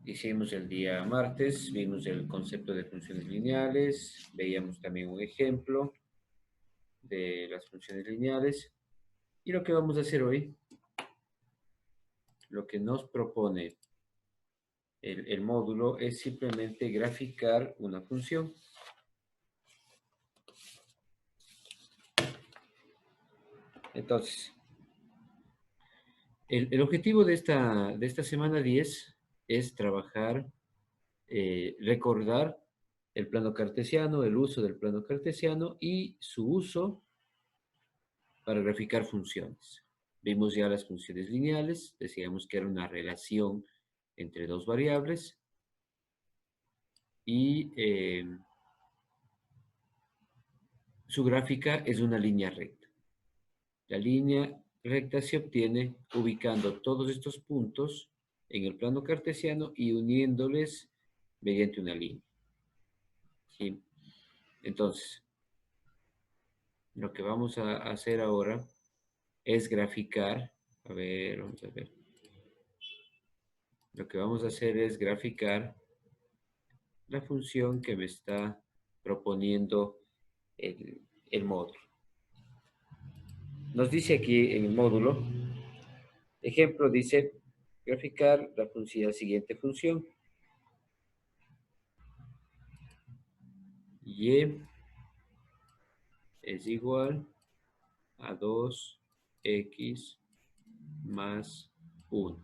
Hicimos el día martes, vimos el concepto de funciones lineales, veíamos también un ejemplo de las funciones lineales. Y lo que vamos a hacer hoy, lo que nos propone el módulo es simplemente graficar una función. Entonces, el objetivo de esta semana 10 es trabajar, recordar el plano cartesiano, el uso del plano cartesiano y su uso para graficar funciones. Vimos ya las funciones lineales, decíamos que era una relación entre dos variables y su gráfica es una línea recta. La línea recta se obtiene ubicando todos estos puntos en el plano cartesiano y uniéndoles mediante una línea. ¿Sí? Entonces, lo que vamos a hacer ahora es graficar. A ver, vamos a ver. Lo que vamos a hacer es graficar la función que me está proponiendo el módulo. Nos dice aquí en el módulo, ejemplo, dice graficar la siguiente función. Y es igual a 2x más 1.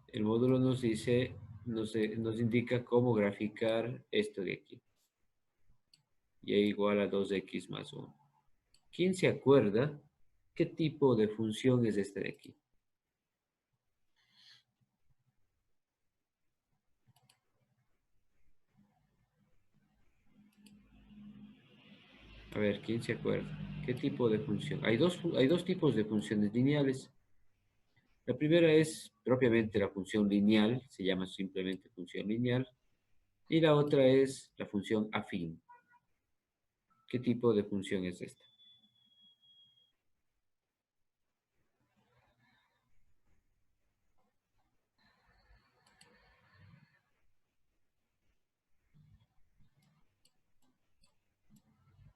El módulo nos dice, nos indica cómo graficar esto de aquí. Y igual a 2x más 1. ¿Quién se acuerda qué tipo de función es esta de aquí? A ver, ¿quién se acuerda? ¿Qué tipo de función? Hay dos tipos de funciones lineales. La primera es propiamente la función lineal, se llama simplemente función lineal. Y la otra es la función afín. ¿Qué tipo de función es esta?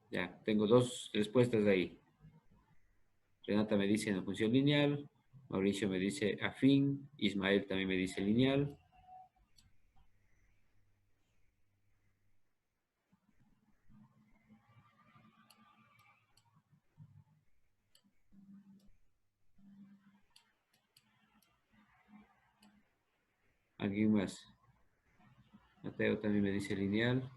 Ya, tengo dos respuestas ahí. Renata me dice una función lineal, Mauricio me dice afín, Ismael también me dice lineal. ¿Alguien más? Mateo también me dice lineal.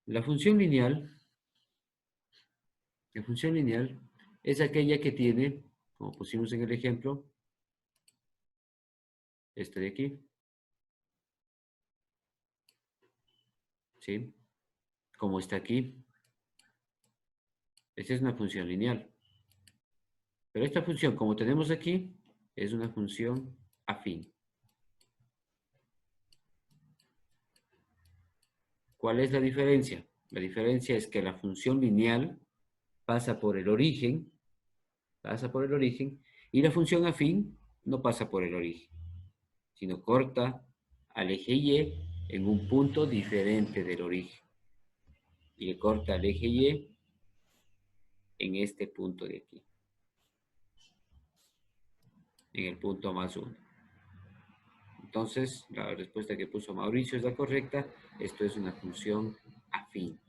La función lineal es aquella que tiene, como pusimos en el ejemplo, este de aquí, ¿sí? Como está aquí. Esta es una función lineal. Pero esta función, como tenemos aquí, es una función afín. ¿Cuál es la diferencia? La diferencia es que la función lineal pasa por el origen, y la función afín no pasa por el origen, sino corta al eje Y en un punto diferente del origen. Y le corta al eje Y en este punto de aquí, en el punto más 1. Entonces, la respuesta que puso Mauricio es la correcta. Esto es una función afín.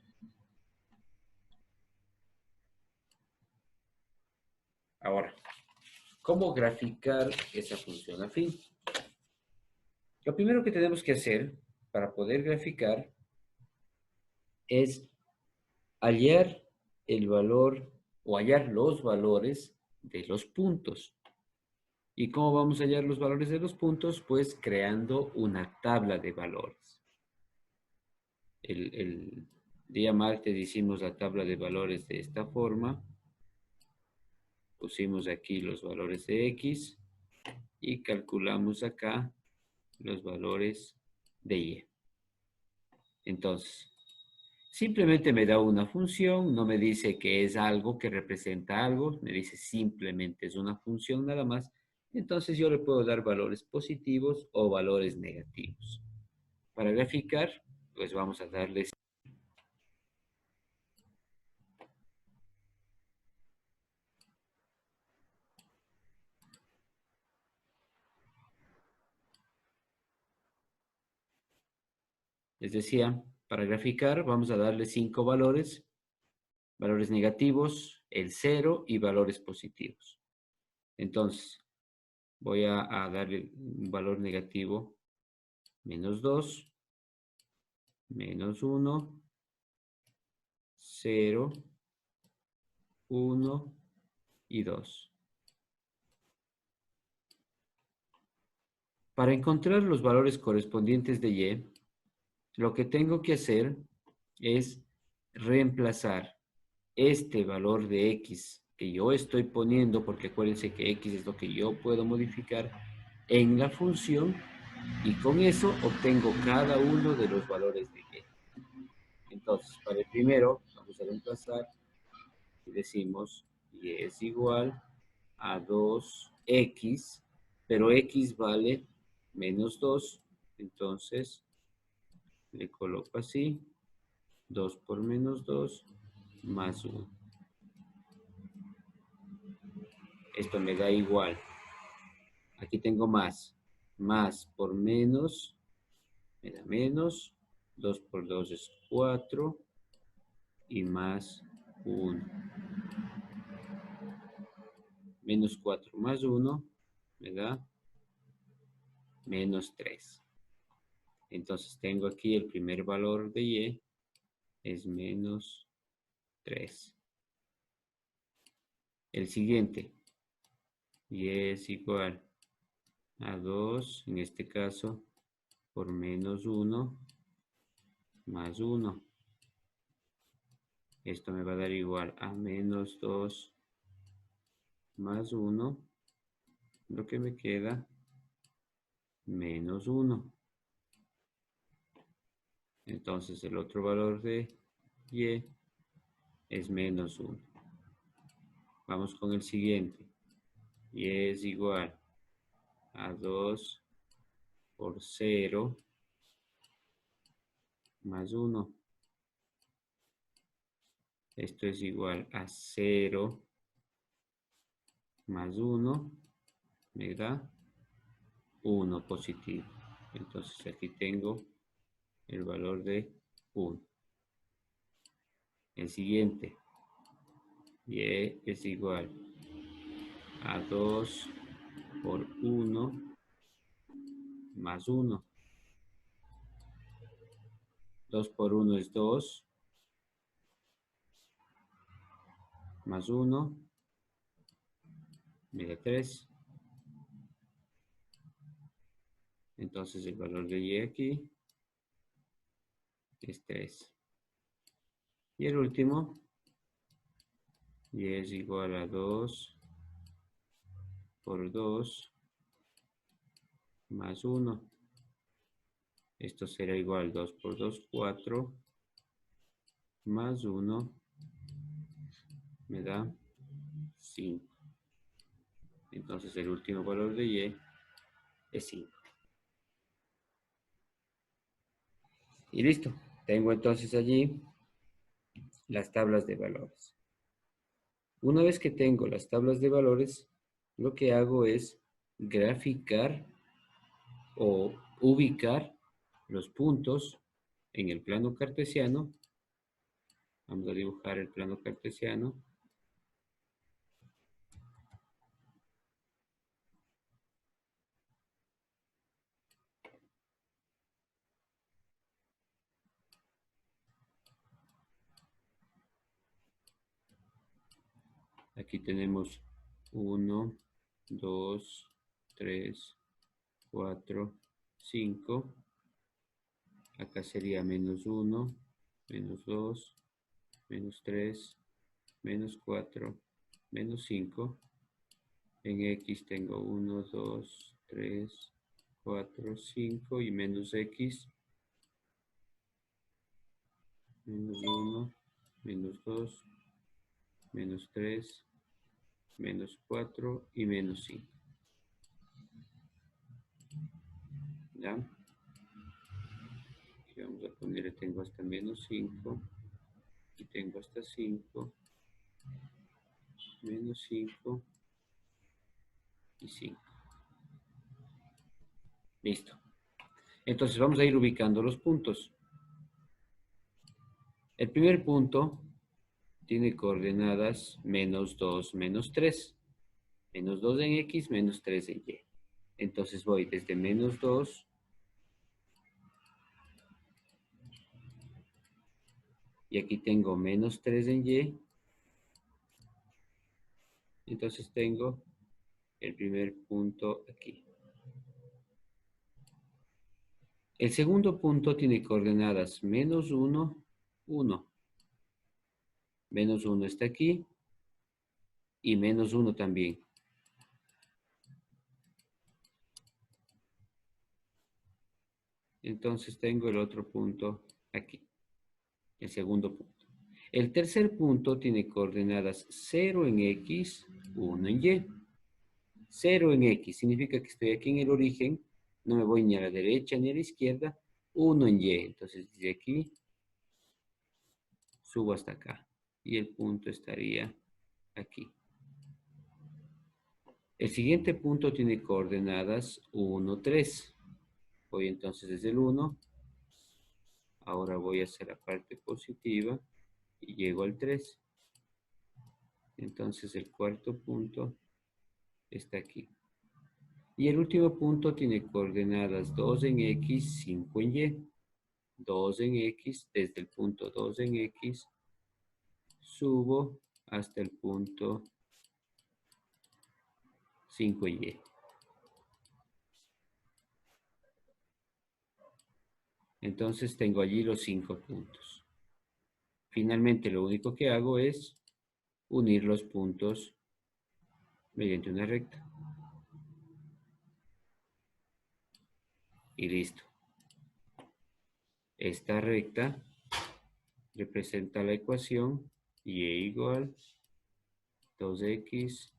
Ahora, ¿cómo graficar esa función afín? Lo primero que tenemos que hacer para poder graficar es hallar el valor o hallar los valores de los puntos. ¿Y cómo vamos a hallar los valores de los puntos? Pues creando una tabla de valores. El día martes hicimos la tabla de valores de esta forma. Pusimos aquí los valores de X y calculamos acá los valores de Y. Entonces, simplemente me da una función, no me dice que es algo que representa algo, me dice simplemente es una función nada más. Entonces yo le puedo dar valores positivos o valores negativos. Para graficar, pues vamos a darles. Les decía, para graficar vamos a darle 5 valores, valores negativos, el cero y valores positivos. Entonces, voy a darle un valor negativo, -2, -1, 0, 1 y 2. Para encontrar los valores correspondientes de y, lo que tengo que hacer es reemplazar este valor de x que yo estoy poniendo, porque acuérdense que x es lo que yo puedo modificar, en la función, y con eso obtengo cada uno de los valores de y. Entonces, para el primero, vamos a reemplazar y decimos y es igual a 2x, pero x vale -2, entonces le coloco así, 2 por -2 más 1. Esto me da igual. Aquí tengo más. Más por menos me da menos. 2 por 2 es 4 y más 1. Menos 4 más 1 me da -3. Entonces tengo aquí el primer valor de y es -3. El siguiente, y es igual a 2, en este caso, por -1 más 1. Esto me va a dar igual a -2 más 1, lo que me queda -1. Entonces el otro valor de y es -1. Vamos con el siguiente. Y es igual a 2 por 0 más 1. Esto es igual a 0 más 1. Me da 1 positivo. Entonces aquí tengo el valor de 1. El siguiente. Y es igual a 2 por 1 más 1. 2 por 1 es 2, más 1 me da 3. Entonces el valor de y aquí es 3. Y el último, y es igual a 2 por 2 más 1. Esto será igual 2 por 2, 4, más 1 me da 5. Entonces el último valor de y es 5. Y listo. Tengo entonces allí las tablas de valores. Una vez que tengo las tablas de valores, lo que hago es graficar o ubicar los puntos en el plano cartesiano. Vamos a dibujar el plano cartesiano. Aquí tenemos 1, 2, 3, 4, 5. Acá sería -1, -2, -3, -4, -5. En X tengo 1, 2, 3, 4, 5 y -X. Menos 1, menos 2, menos 3, menos 4 y menos 5. ¿Ya? Y vamos a poner, tengo hasta menos 5. Y tengo hasta 5. Menos 5 y 5. Listo. Entonces vamos a ir ubicando los puntos. El primer punto tiene coordenadas menos 2, menos 3. Menos 2 en X, menos 3 en Y. Entonces voy desde menos 2 y aquí tengo menos 3 en Y. Entonces tengo el primer punto aquí. El segundo punto tiene coordenadas menos 1, 1. Menos 1 está aquí y menos 1 también. Entonces tengo el otro punto aquí, el segundo punto. El tercer punto tiene coordenadas 0 en X, 1 en Y. 0 en X significa que estoy aquí en el origen, no me voy ni a la derecha ni a la izquierda, 1 en Y. Entonces desde aquí subo hasta acá y el punto estaría aquí. El siguiente punto tiene coordenadas 1, 3. Voy entonces desde el 1, ahora voy a hacer la parte positiva y llego al 3. Entonces el cuarto punto está aquí. Y el último punto tiene coordenadas 2 en X, 5 en Y. 2 en X, desde el punto 2 en X, subo hasta el punto 5 en Y. Entonces tengo allí los 5 puntos. Finalmente lo único que hago es unir los puntos mediante una recta. Y listo. Esta recta representa la ecuación y igual 2x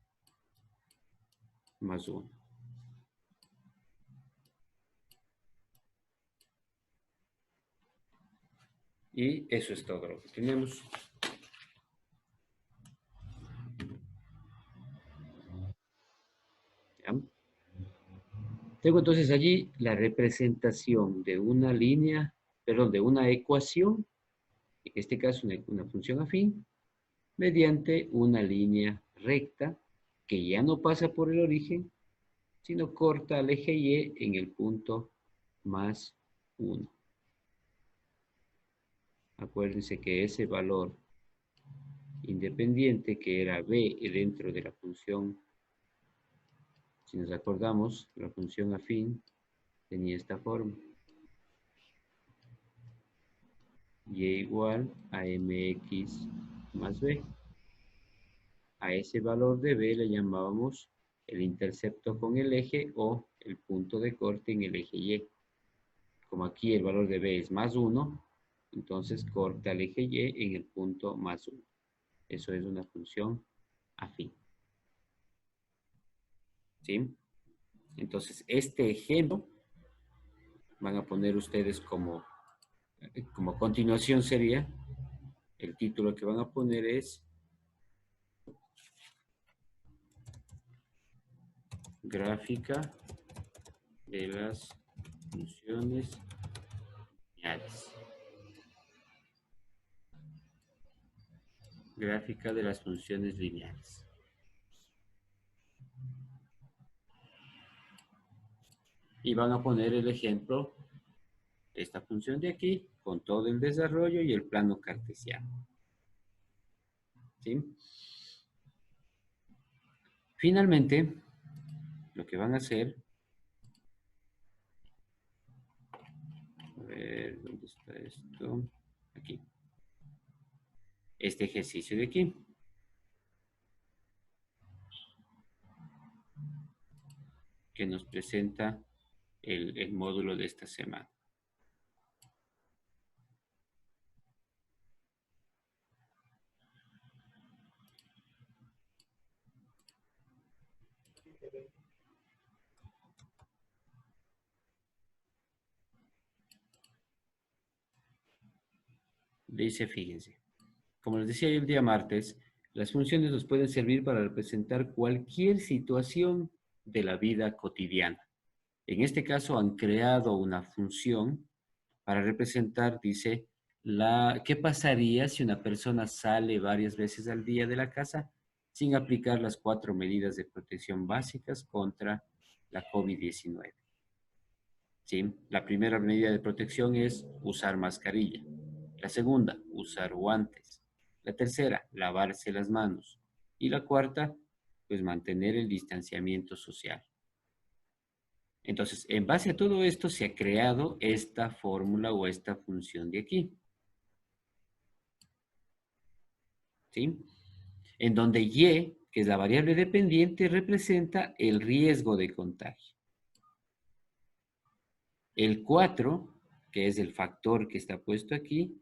más 1. Y eso es todo lo que tenemos. ¿Ya? Tengo entonces allí la representación de una línea, perdón, de una ecuación, en este caso una función afín, mediante una línea recta que ya no pasa por el origen, sino corta al eje Y en el punto más 1. Acuérdense que ese valor independiente que era b dentro de la función, si nos acordamos, la función afín tenía esta forma. Y igual a mx más b. A ese valor de b le llamábamos el intercepto con el eje o el punto de corte en el eje y. Como aquí el valor de b es más 1, entonces corta el eje y en el punto más 1. Eso es una función afín. ¿Sí? Entonces, este ejemplo van a poner ustedes como continuación sería, el título que van a poner es gráfica de las funciones lineales. Gráfica de las funciones lineales. Y van a poner el ejemplo de esta función de aquí con todo el desarrollo y el plano cartesiano. ¿Sí? Finalmente, lo que van a hacer, a ver, ¿dónde está esto? Aquí. Este ejercicio de aquí. Que nos presenta el módulo de esta semana. dice, fíjense, como les decía yo el día martes, las funciones nos pueden servir para representar cualquier situación de la vida cotidiana. En este caso han creado una función para representar, dice, ¿qué pasaría si una persona sale varias veces al día de la casa sin aplicar las 4 medidas de protección básicas contra la COVID-19? ¿Sí? La primera medida de protección es usar mascarilla. La segunda, usar guantes. La tercera, lavarse las manos. Y la cuarta, pues mantener el distanciamiento social. Entonces, en base a todo esto se ha creado esta fórmula o esta función de aquí. ¿Sí? En donde Y, que es la variable dependiente, representa el riesgo de contagio. El 4, que es el factor que está puesto aquí,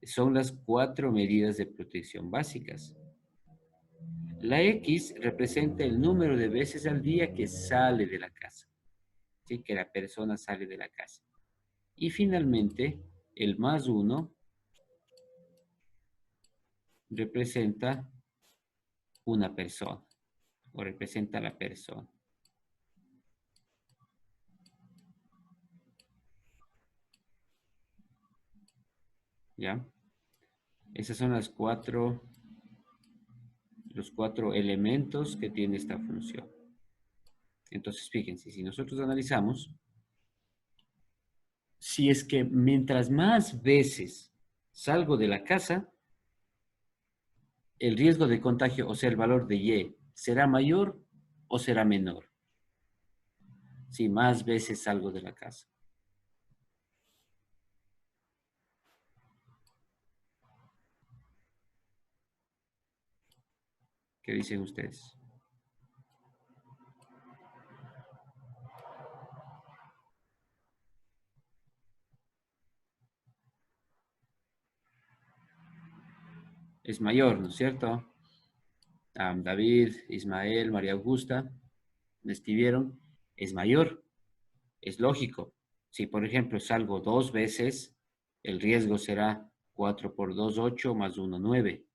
son las 4 medidas de protección básicas. La X representa el número de veces al día que sale de la casa, ¿sí? Que la persona sale de la casa. Y finalmente, el +1 representa una persona o representa la persona. ¿Ya? Esos son los 4 elementos que tiene esta función. Entonces, fíjense, si nosotros analizamos, si es que mientras más veces salgo de la casa, el riesgo de contagio, o sea, el valor de Y, ¿será mayor o será menor? Si más veces salgo de la casa. ¿Qué dicen ustedes? Es mayor, ¿no es cierto? David, Ismael, María Augusta, me escribieron, es mayor, es lógico. Si, por ejemplo, salgo 2 veces, el riesgo será 4 por 2, 8, más 1, 9.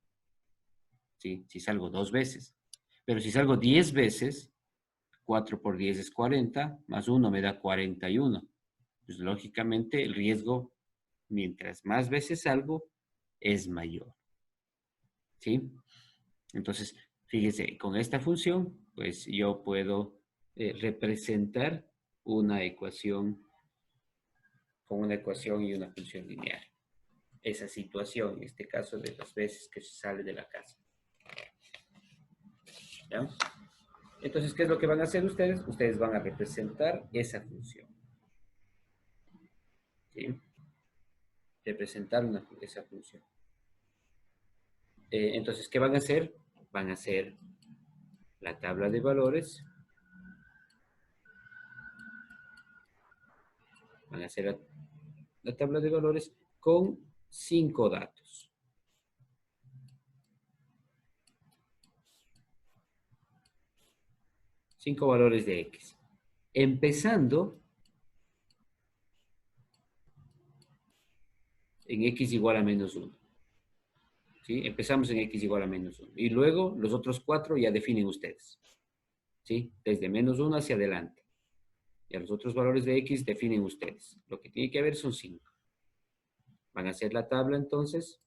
¿Sí? Si salgo 2 veces. Pero si salgo 10 veces, 4 por 10 es 40, más 1 me da 41. Pues lógicamente el riesgo, mientras más veces salgo, es mayor. ¿Sí? Entonces, fíjese, con esta función, pues yo puedo representar una ecuación con una ecuación y una función lineal. Esa situación, en este caso, de las veces que se sale de la casa. ¿Ya? Entonces, ¿qué es lo que van a hacer ustedes? Ustedes van a representar esa función. ¿Sí? Representar esa función. Entonces, ¿qué van a hacer? Van a hacer la tabla de valores. Van a hacer la tabla de valores con 5 datos. 5 valores de X. Empezando en X igual a -1. ¿Sí? Empezamos en X igual a -1. Y luego los otros 4 ya definen ustedes. ¿Sí? Desde -1 hacia adelante. Y a los otros valores de X definen ustedes. Lo que tiene que haber son 5. Van a hacer la tabla entonces.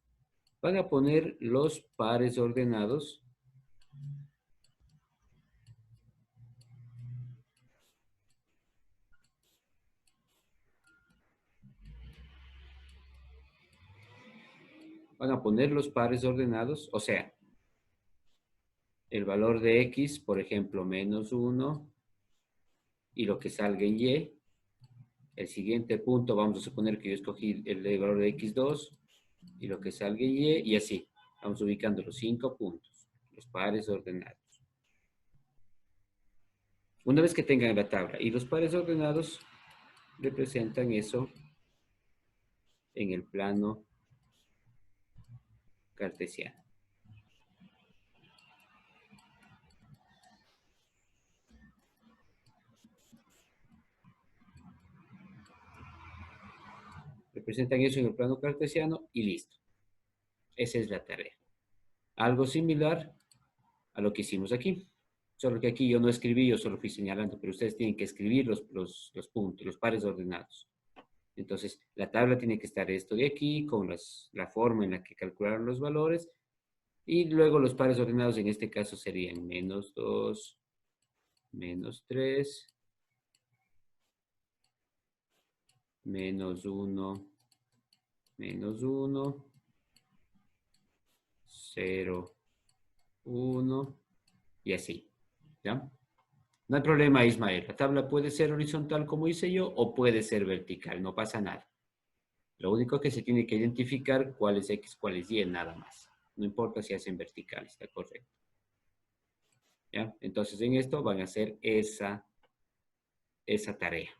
Van a poner los pares ordenados. Van a poner los pares ordenados. O sea, el valor de X, por ejemplo, -1 y lo que salga en Y. El siguiente punto, vamos a suponer que yo escogí el valor de X2 y lo que salga en Y, y así. Vamos ubicando los 5 puntos, los pares ordenados. Una vez que tengan la tabla y los pares ordenados, representan eso en el plano cartesiano. Representan eso en el plano cartesiano y listo. Esa es la tarea. Algo similar a lo que hicimos aquí. Solo que aquí yo no escribí, yo solo fui señalando, pero ustedes tienen que escribir los puntos, los pares ordenados. Entonces, la tabla tiene que estar esto de aquí, con la forma en la que calcularon los valores, y luego los pares ordenados en este caso serían -2, -3, -1, -1, 0, 1, y así, ¿ya? No hay problema, Ismael. La tabla puede ser horizontal como hice yo o puede ser vertical, no pasa nada. Lo único que se tiene que identificar cuál es X, cuál es Y, nada más. No importa si hacen vertical, está correcto. ¿Ya? Entonces en esto van a hacer esa tarea.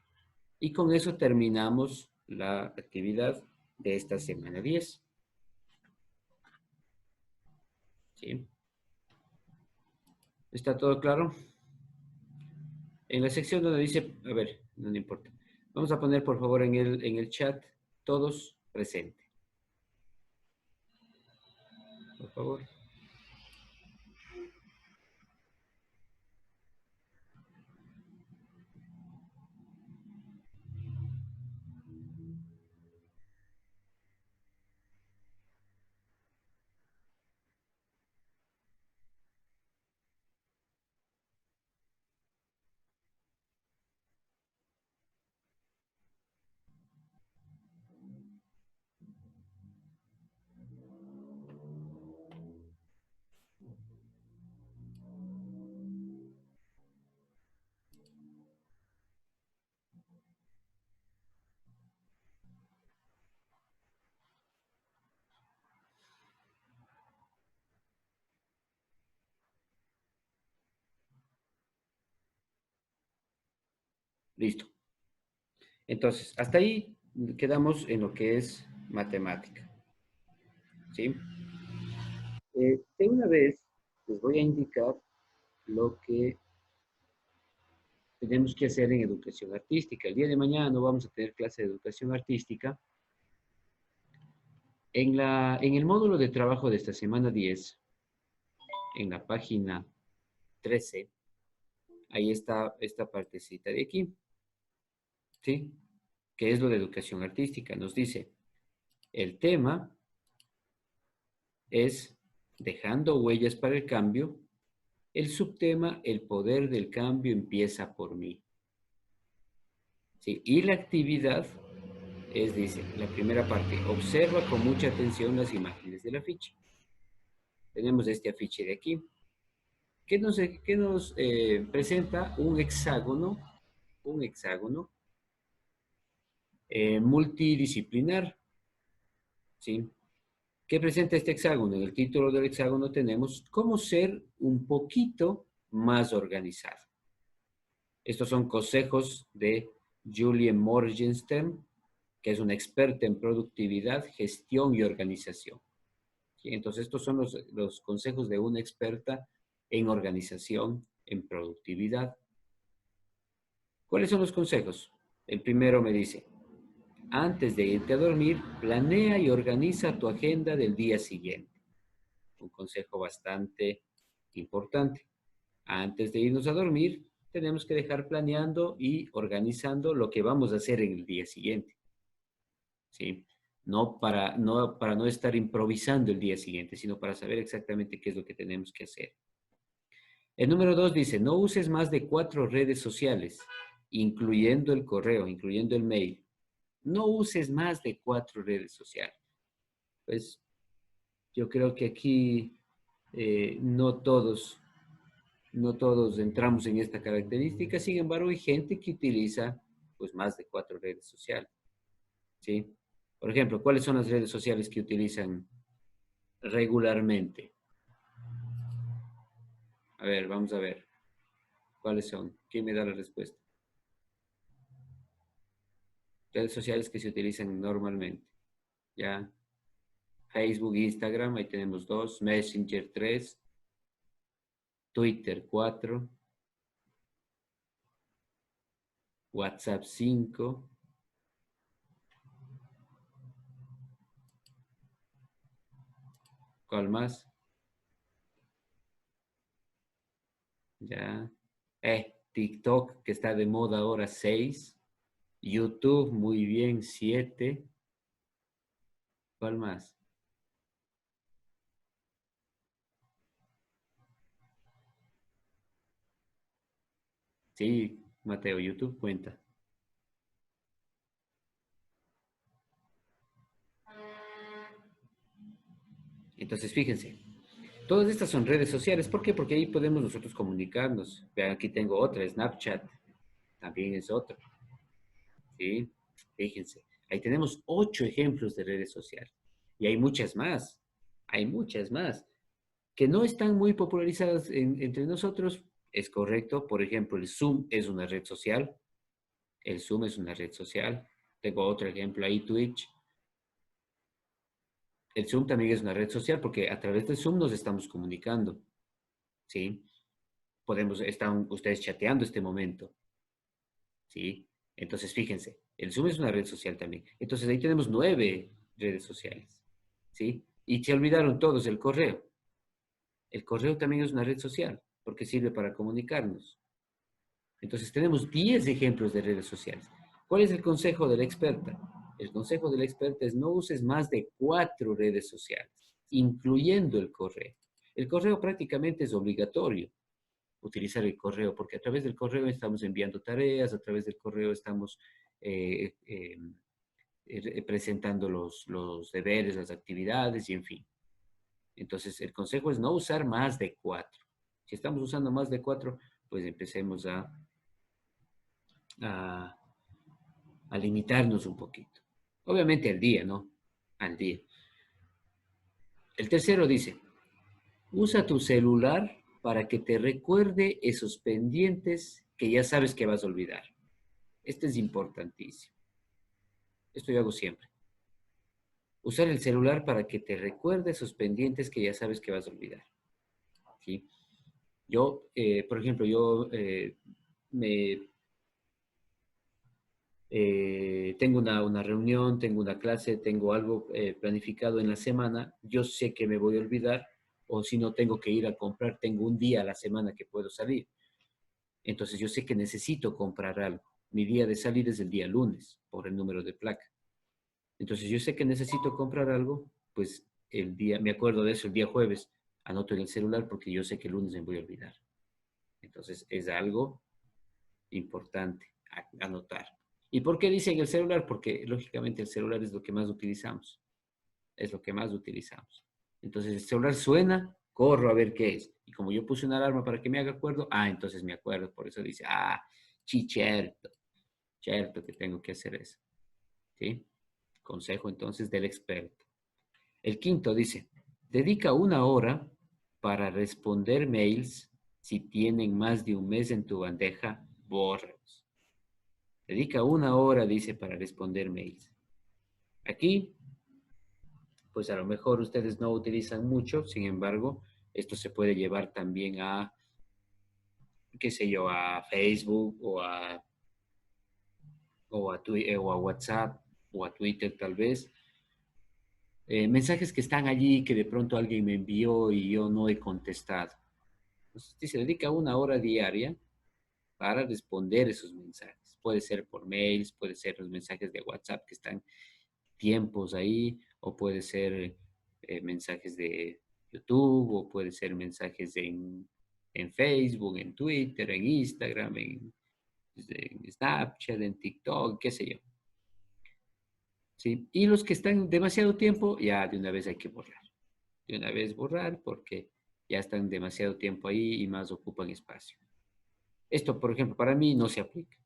Y con eso terminamos la actividad de esta semana 10. ¿Sí? ¿Está todo claro? En la sección donde dice, a ver, no me importa. Vamos a poner por favor en el chat todos presentes, por favor. Listo. Entonces, hasta ahí quedamos en lo que es matemática. ¿Sí? De una vez les voy a indicar lo que tenemos que hacer en educación artística. El día de mañana no vamos a tener clase de educación artística. En el módulo de trabajo de esta semana 10, en la página 13, ahí está esta partecita de aquí, ¿sí? Que es lo de educación artística. Nos dice, el tema es dejando huellas para el cambio. El subtema, el poder del cambio empieza por mí. ¿Sí? Y la actividad es, dice, la primera parte, observa con mucha atención las imágenes del afiche. Tenemos este afiche de aquí, que nos presenta un hexágono multidisciplinar, ¿sí? ¿Qué presenta este hexágono? En el título del hexágono tenemos cómo ser un poquito más organizado. Estos son consejos de Julie Morgenstern, que es una experta en productividad, gestión y organización. ¿Sí? Entonces, estos son los consejos de una experta en organización, en productividad. ¿Cuáles son los consejos? El primero me dice, antes de irte a dormir, planea y organiza tu agenda del día siguiente. Un consejo bastante importante. Antes de irnos a dormir, tenemos que dejar planeando y organizando lo que vamos a hacer en el día siguiente. ¿Sí? No para no estar improvisando el día siguiente, sino para saber exactamente qué es lo que tenemos que hacer. El número 2 dice, no uses más de 4 redes sociales, incluyendo el correo, incluyendo el mail. No uses más de 4 redes sociales. Pues yo creo que aquí no todos entramos en esta característica, sin embargo hay gente que utiliza pues más de 4 redes sociales, ¿sí? Por ejemplo, ¿cuáles son las redes sociales que utilizan regularmente? A ver, vamos a ver. ¿Cuáles son? ¿Quién me da la respuesta? Redes sociales que se utilizan normalmente. Ya. Facebook, Instagram, ahí tenemos 2. Messenger 3. Twitter 4. WhatsApp 5. ¿Cuál más? Ya. TikTok, que está de moda ahora, 6. YouTube, muy bien, 7. ¿Cuál más? Sí, Mateo, YouTube cuenta. Entonces, fíjense, todas estas son redes sociales. ¿Por qué? Porque ahí podemos nosotros comunicarnos. Vean, aquí tengo otra, Snapchat, también es otra, ¿sí? Fíjense, ahí tenemos 8 ejemplos de redes sociales. Y hay muchas más, que no están muy popularizadas entre nosotros. Es correcto, por ejemplo, el Zoom es una red social. El Zoom es una red social. Tengo otro ejemplo ahí, Twitch. El Zoom también es una red social porque a través del Zoom nos estamos comunicando, ¿sí? Están ustedes chateando este momento, ¿sí? Entonces, fíjense, el Zoom es una red social también. Entonces, ahí tenemos 9 redes sociales, ¿sí? Y se olvidaron todos el correo. El correo también es una red social porque sirve para comunicarnos. Entonces, tenemos 10 ejemplos de redes sociales. ¿Cuál es el consejo de la experta? El consejo de la experta es no uses más de 4 redes sociales, incluyendo el correo. El correo prácticamente es obligatorio utilizar el correo, porque a través del correo estamos enviando tareas, a través del correo estamos eh, eh, presentando los deberes, las actividades y en fin. Entonces, el consejo es no usar más de 4. Si estamos usando más de 4, pues empecemos a, a limitarnos un poquito. Obviamente al día, ¿no? Al día. El tercero dice, usa tu celular para que te recuerde esos pendientes que ya sabes que vas a olvidar. Este es importantísimo. Esto yo hago siempre. Usar el celular para que te recuerde esos pendientes que ya sabes que vas a olvidar. ¿Sí? Yo, por ejemplo, me tengo una reunión, tengo una clase, tengo algo planificado en la semana, yo sé que me voy a olvidar, o si no tengo que ir a comprar, tengo un día a la semana que puedo salir. Entonces yo sé que necesito comprar algo. Mi día de salir es el día lunes, por el número de placa. Entonces yo sé que necesito comprar algo, pues me acuerdo de eso el día jueves, anoto en el celular porque yo sé que el lunes me voy a olvidar. Entonces es algo importante anotar. ¿Y por qué dicen el celular? Porque lógicamente el celular es lo que más utilizamos. Es lo que más utilizamos. Entonces el celular suena, corro a ver qué es. Y como yo puse una alarma para que me haga acuerdo, entonces me acuerdo. Por eso dice, sí, cierto, cierto que tengo que hacer eso. ¿Sí? Consejo entonces del experto. El quinto dice, dedica 1 hora para responder mails. Si tienen más de un mes en tu bandeja, bórralos. Dedica 1 hora, dice, para responder mails. Aquí, pues a lo mejor ustedes no utilizan mucho, sin embargo, esto se puede llevar también qué sé yo, a Facebook o a WhatsApp o a Twitter tal vez. Mensajes que están allí que de pronto alguien me envió y yo no he contestado. Entonces, se dedica 1 hora diaria para responder esos mensajes. Puede ser por mails, puede ser los mensajes de WhatsApp que están tiempos ahí, o puede ser mensajes de YouTube, o puede ser mensajes en Facebook, en Twitter, en Instagram, en Snapchat, en TikTok, qué sé yo. ¿Sí? Y los que están demasiado tiempo, ya de una vez hay que borrar. De una vez borrar porque ya están demasiado tiempo ahí y más ocupan espacio. Esto, por ejemplo, para mí no se aplica.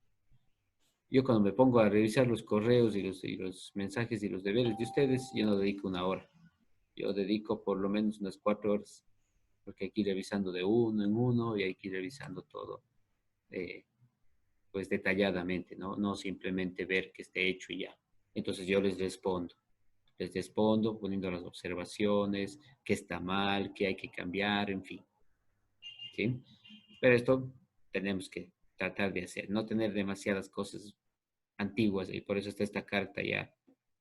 Yo cuando me pongo a revisar los correos y los mensajes y los deberes de ustedes, yo no dedico 1 hora. Yo dedico por lo menos unas 4 horas, porque hay que ir revisando de uno en uno y hay que ir revisando todo, eh, pues detalladamente, ¿no? No simplemente ver que esté hecho y ya. Entonces yo les respondo poniendo las observaciones, qué está mal, qué hay que cambiar, en fin, ¿sí? Pero esto tenemos que tratar de hacer, no tener demasiadas cosas antiguas y por eso está esta carta ya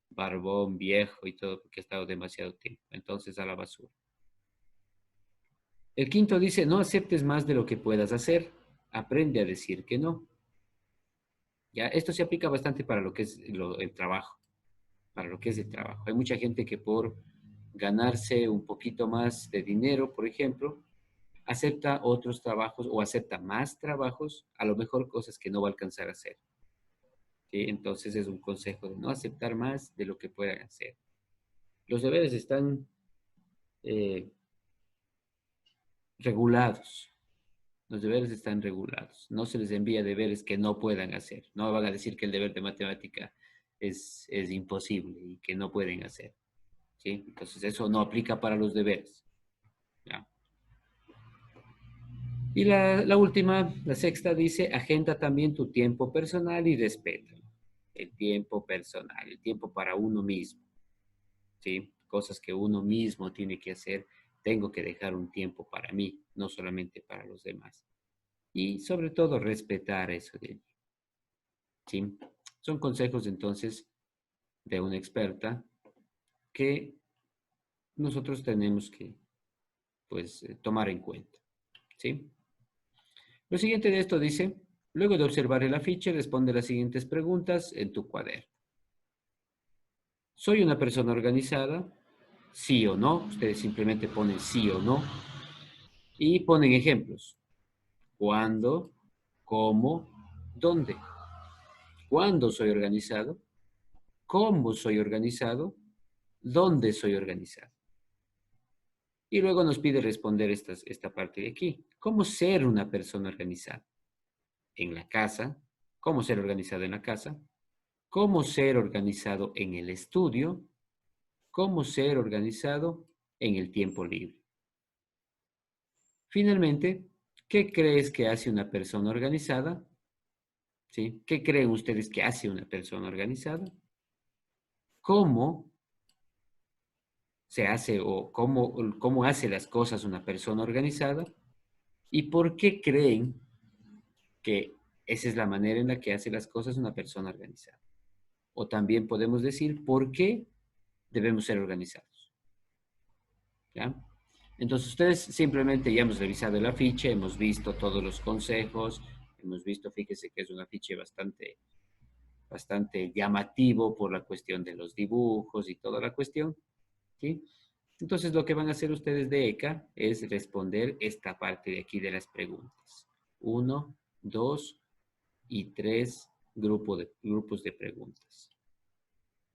barbón, viejo y todo, porque ha estado demasiado tiempo. Entonces a la basura. El quinto dice, no aceptes más de lo que puedas hacer. Aprende a decir que no. Ya, esto se aplica bastante para lo que es el trabajo, para lo que es el trabajo. Hay mucha gente que por ganarse un poquito más de dinero, por ejemplo, acepta otros trabajos o acepta más trabajos, a lo mejor cosas que no va a alcanzar a hacer. ¿Sí? Entonces es un consejo de no aceptar más de lo que puedan hacer. Los deberes están eh, regulados. Los deberes están regulados. No se les envía deberes que no puedan hacer. No van a decir que el deber de matemática es imposible y que no pueden hacer. ¿Sí? Entonces eso no aplica para los deberes. ¿Ya? Y la última, la sexta, dice, agenda también tu tiempo personal y respétalo. El tiempo personal, el tiempo para uno mismo. ¿Sí? Cosas que uno mismo tiene que hacer. Tengo que dejar un tiempo para mí, no solamente para los demás. Y sobre todo respetar eso de allí. ¿Sí? Son consejos entonces de una experta que nosotros tenemos que pues tomar en cuenta. ¿Sí? Lo siguiente de esto dice, luego de observar el afiche, responde las siguientes preguntas en tu cuaderno. ¿Soy una persona organizada? Sí o no. Ustedes simplemente ponen sí o no y ponen ejemplos. ¿Cuándo? ¿Cómo? ¿Dónde? ¿Cuándo soy organizado? ¿Cómo soy organizado? ¿Dónde soy organizado? Y luego nos pide responder esta parte de aquí. ¿Cómo ser una persona organizada? En la casa. ¿Cómo ser organizado en la casa? ¿Cómo ser organizado en el estudio? ¿Cómo ser organizado en el tiempo libre? Finalmente, ¿qué crees que hace una persona organizada? ¿Sí? ¿Qué creen ustedes que hace una persona organizada? ¿Cómo se hace o cómo hace las cosas una persona organizada? ¿Y por qué creen que esa es la manera en la que hace las cosas una persona organizada? O también podemos decir por qué debemos ser organizados. ¿Ya? Entonces ustedes simplemente ya hemos revisado el afiche, hemos visto todos los consejos, hemos visto, fíjese que es un afiche bastante llamativo por la cuestión de los dibujos y toda la cuestión, ¿sí? Entonces lo que van a hacer ustedes de ECA es responder esta parte de aquí de las preguntas. 1, 2 y 3 grupos de preguntas.